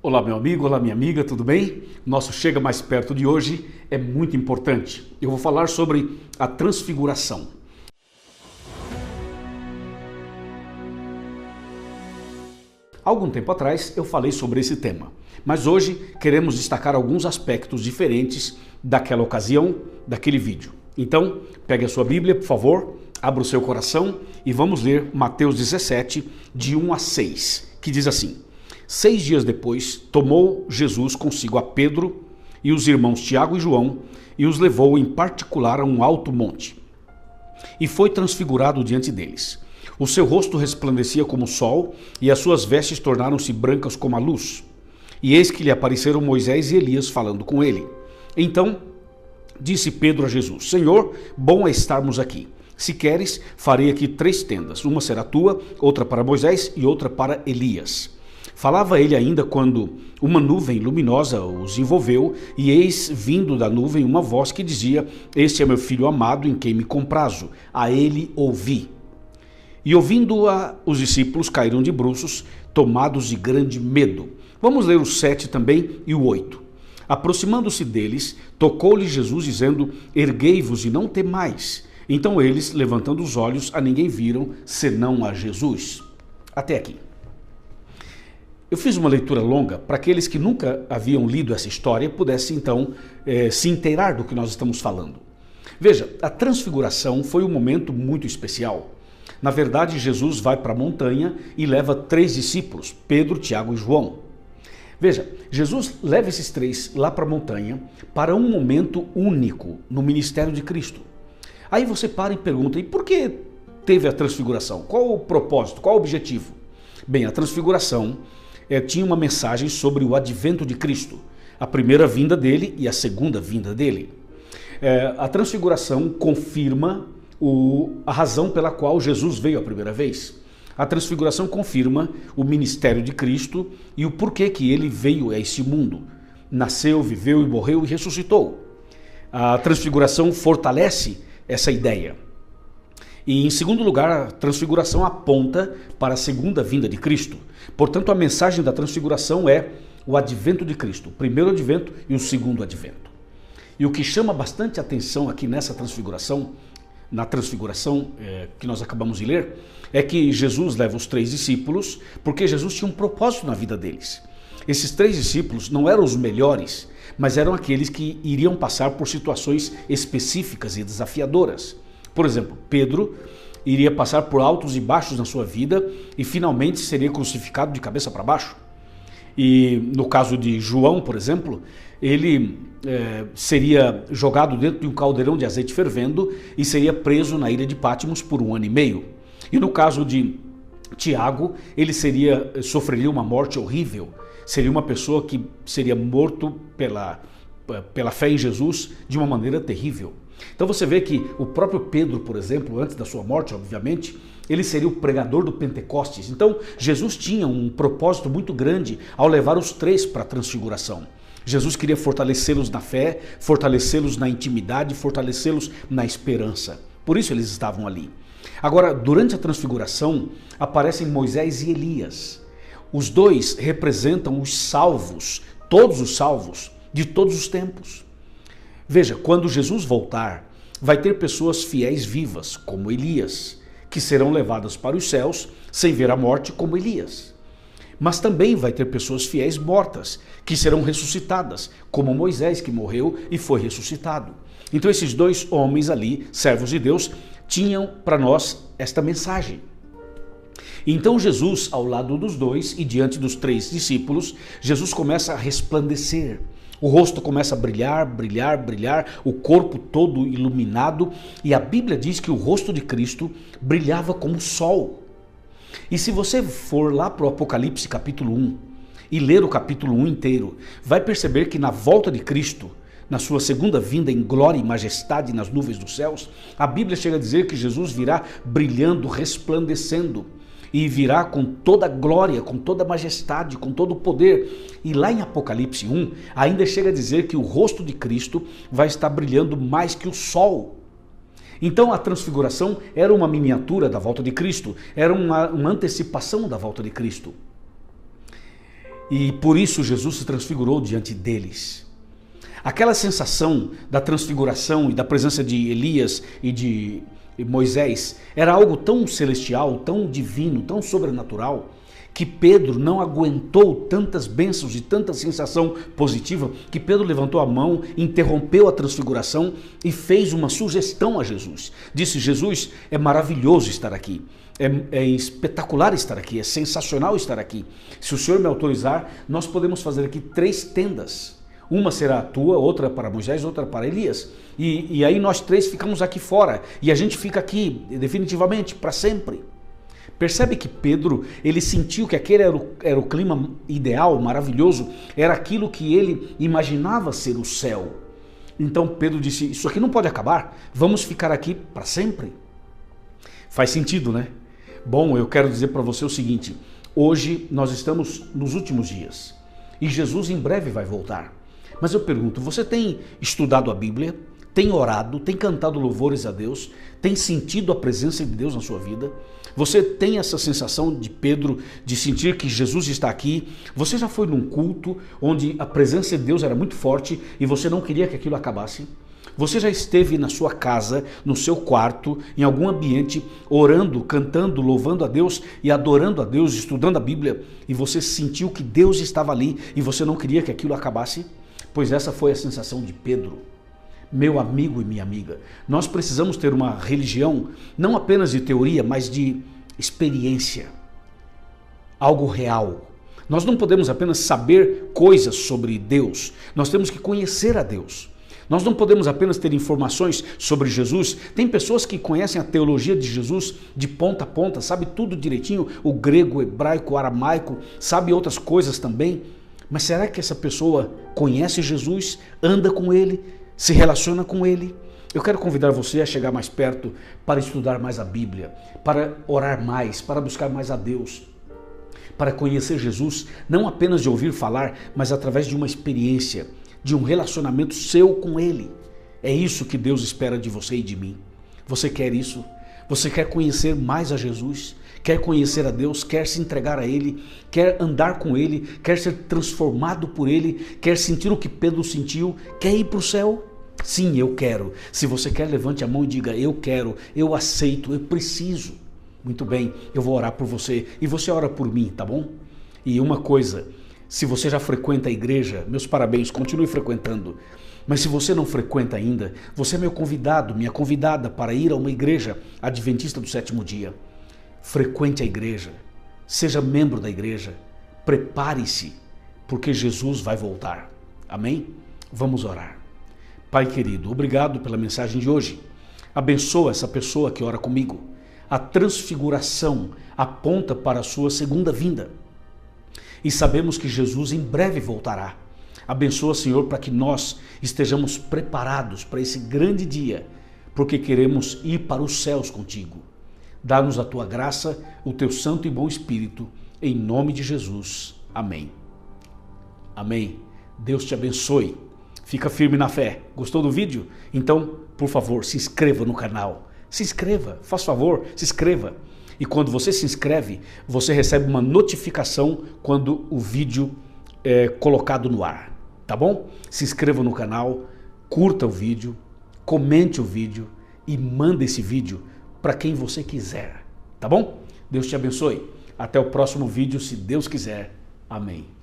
Olá meu amigo, olá minha amiga, tudo bem? Nosso Chega Mais Perto de hoje é muito importante. Eu vou falar sobre a transfiguração. Há algum tempo atrás eu falei sobre esse tema, mas hoje queremos destacar alguns aspectos diferentes daquela ocasião, daquele vídeo. Então, pegue a sua Bíblia, por favor, abra o seu coração e vamos ler Mateus 17, de 1 a 6, que diz assim: 6 dias depois, tomou Jesus consigo a Pedro e os irmãos Tiago e João e os levou em particular a um alto monte. E foi transfigurado diante deles. O seu rosto resplandecia como o sol e as suas vestes tornaram-se brancas como a luz. E eis que lhe apareceram Moisés e Elias falando com ele. Então disse Pedro a Jesus: Senhor, bom é estarmos aqui. Se queres, farei aqui 3 tendas. Uma será tua, outra para Moisés e outra para Elias. Falava ele ainda quando uma nuvem luminosa os envolveu, e eis vindo da nuvem uma voz que dizia: Este é meu filho amado, em quem me comprazo, a ele ouvi. E ouvindo-a, os discípulos caíram de bruços, tomados de grande medo. Vamos ler o 7 também e o 8. Aproximando-se deles, tocou-lhe Jesus, dizendo: Erguei-vos e não temais. Então eles, levantando os olhos, a ninguém viram, senão a Jesus. Até aqui. Eu fiz uma leitura longa para aqueles que nunca haviam lido essa história pudessem então se inteirar do que nós estamos falando. Veja, a transfiguração foi um momento muito especial. Na verdade, Jesus vai para a montanha e leva 3 discípulos, Pedro, Tiago e João. Veja, Jesus leva esses 3 lá para a montanha para um momento único no ministério de Cristo. Aí você para e pergunta: e por que teve a transfiguração? Qual o propósito? Qual o objetivo? Bem, a transfiguração tinha uma mensagem sobre o advento de Cristo, a primeira vinda dele e a segunda vinda dele. A transfiguração confirma a razão pela qual Jesus veio a primeira vez. A transfiguração confirma o ministério de Cristo e o porquê que ele veio a esse mundo. Nasceu, viveu e morreu e ressuscitou. A transfiguração fortalece essa ideia. E em segundo lugar, a transfiguração aponta para a segunda vinda de Cristo. Portanto, a mensagem da transfiguração é o advento de Cristo, o primeiro advento e o segundo advento. E o que chama bastante atenção aqui nessa transfiguração, na transfiguração que nós acabamos de ler, é que Jesus leva os 3 discípulos porque Jesus tinha um propósito na vida deles. Esses 3 discípulos não eram os melhores, mas eram aqueles que iriam passar por situações específicas e desafiadoras. Por exemplo, Pedro iria passar por altos e baixos na sua vida e finalmente seria crucificado de cabeça para baixo. E no caso de João, por exemplo, ele seria jogado dentro de um caldeirão de azeite fervendo e seria preso na ilha de Patmos por 1 ano e meio. E no caso de Tiago, ele sofreria uma morte horrível. Seria uma pessoa que seria morto pela fé em Jesus de uma maneira terrível. Então você vê que o próprio Pedro, por exemplo, antes da sua morte, obviamente, ele seria o pregador do Pentecostes. Então Jesus tinha um propósito muito grande ao levar os 3 para a transfiguração. Jesus queria fortalecê-los na fé, fortalecê-los na intimidade, fortalecê-los na esperança. Por isso eles estavam ali. Agora, durante a transfiguração, aparecem Moisés e Elias. Os 2 representam os salvos, todos os salvos, de todos os tempos. Veja, quando Jesus voltar, vai ter pessoas fiéis vivas, como Elias, que serão levadas para os céus sem ver a morte, como Elias. Mas também vai ter pessoas fiéis mortas, que serão ressuscitadas, como Moisés, que morreu e foi ressuscitado. Então esses 2 homens ali, servos de Deus, tinham para nós esta mensagem. Então Jesus, ao lado dos 2 e diante dos 3 discípulos, Jesus começa a resplandecer. O rosto começa a brilhar, brilhar, brilhar, o corpo todo iluminado, e a Bíblia diz que o rosto de Cristo brilhava como o sol. E se você for lá para o Apocalipse capítulo 1 e ler o capítulo 1 inteiro, vai perceber que na volta de Cristo, na sua segunda vinda em glória e majestade nas nuvens dos céus, a Bíblia chega a dizer que Jesus virá brilhando, resplandecendo, e virá com toda a glória, com toda a majestade, com todo o poder. E lá em Apocalipse 1, ainda chega a dizer que o rosto de Cristo vai estar brilhando mais que o sol. Então a transfiguração era uma miniatura da volta de Cristo, era uma antecipação da volta de Cristo. e por isso Jesus se transfigurou diante deles. Aquela sensação da transfiguração e da presença de Elias e de Moisés era algo tão celestial, tão divino, tão sobrenatural, que Pedro não aguentou tantas bênçãos e tanta sensação positiva, que Pedro levantou a mão, interrompeu a transfiguração e fez uma sugestão a Jesus. Disse: Jesus, é maravilhoso estar aqui, é espetacular estar aqui, é sensacional estar aqui. Se o Senhor me autorizar, nós podemos fazer aqui 3 tendas. Uma será a tua, outra para Moisés, outra para Elias. E aí nós 3 ficamos aqui fora e a gente fica aqui definitivamente para sempre. Percebe que Pedro, ele sentiu que aquele era o clima ideal, maravilhoso, era aquilo que ele imaginava ser o céu. Então Pedro disse: isso aqui não pode acabar, vamos ficar aqui para sempre. Faz sentido, né? Bom, eu quero dizer para você o seguinte: hoje nós estamos nos últimos dias e Jesus em breve vai voltar. Mas eu pergunto, você tem estudado a Bíblia? Tem orado? Tem cantado louvores a Deus? Tem sentido a presença de Deus na sua vida? Você tem essa sensação de Pedro, de sentir que Jesus está aqui? Você já foi num culto onde a presença de Deus era muito forte e você não queria que aquilo acabasse? Você já esteve na sua casa, no seu quarto, em algum ambiente, orando, cantando, louvando a Deus e adorando a Deus, estudando a Bíblia, e você sentiu que Deus estava ali e você não queria que aquilo acabasse? Pois essa foi a sensação de Pedro. Meu amigo e minha amiga, nós precisamos ter uma religião não apenas de teoria, mas de experiência, algo real. Nós não podemos apenas saber coisas sobre Deus, nós temos que conhecer a Deus. Nós não podemos apenas ter informações sobre Jesus. Tem pessoas que conhecem a teologia de Jesus de ponta a ponta, sabe tudo direitinho, o grego, o hebraico, o aramaico, sabe outras coisas também. Mas será que essa pessoa conhece Jesus, anda com Ele, se relaciona com Ele? Eu quero convidar você a chegar mais perto para estudar mais a Bíblia, para orar mais, para buscar mais a Deus, para conhecer Jesus, não apenas de ouvir falar, mas através de uma experiência, de um relacionamento seu com Ele. É isso que Deus espera de você e de mim. Você quer isso? Você quer conhecer mais a Jesus? Quer conhecer a Deus? Quer se entregar a Ele? Quer andar com Ele? Quer ser transformado por Ele? Quer sentir o que Pedro sentiu? Quer ir para o céu? Sim, eu quero. Se você quer, levante a mão e diga: eu quero, eu aceito, eu preciso. Muito bem, eu vou orar por você e você ora por mim, tá bom? E uma coisa, se você já frequenta a igreja, meus parabéns, continue frequentando. Mas se você não frequenta ainda, você é meu convidado, minha convidada para ir a uma igreja adventista do 7º dia. Frequente a igreja, seja membro da igreja, prepare-se, porque Jesus vai voltar. Amém? Vamos orar. Pai querido, obrigado pela mensagem de hoje. Abençoa essa pessoa que ora comigo. A transfiguração aponta para a sua segunda vinda. E sabemos que Jesus em breve voltará. Abençoa, Senhor, para que nós estejamos preparados para esse grande dia, porque queremos ir para os céus contigo. Dá-nos a tua graça, o teu santo e bom Espírito, em nome de Jesus. Amém. Amém. Deus te abençoe. Fica firme na fé. Gostou do vídeo? Então, por favor, se inscreva no canal. Se inscreva, faz favor, se inscreva. E quando você se inscreve, você recebe uma notificação quando o vídeo é colocado no ar, tá bom? Se inscreva no canal, curta o vídeo, comente o vídeo e manda esse vídeo para quem você quiser, tá bom? Deus te abençoe. Até o próximo vídeo, se Deus quiser. Amém.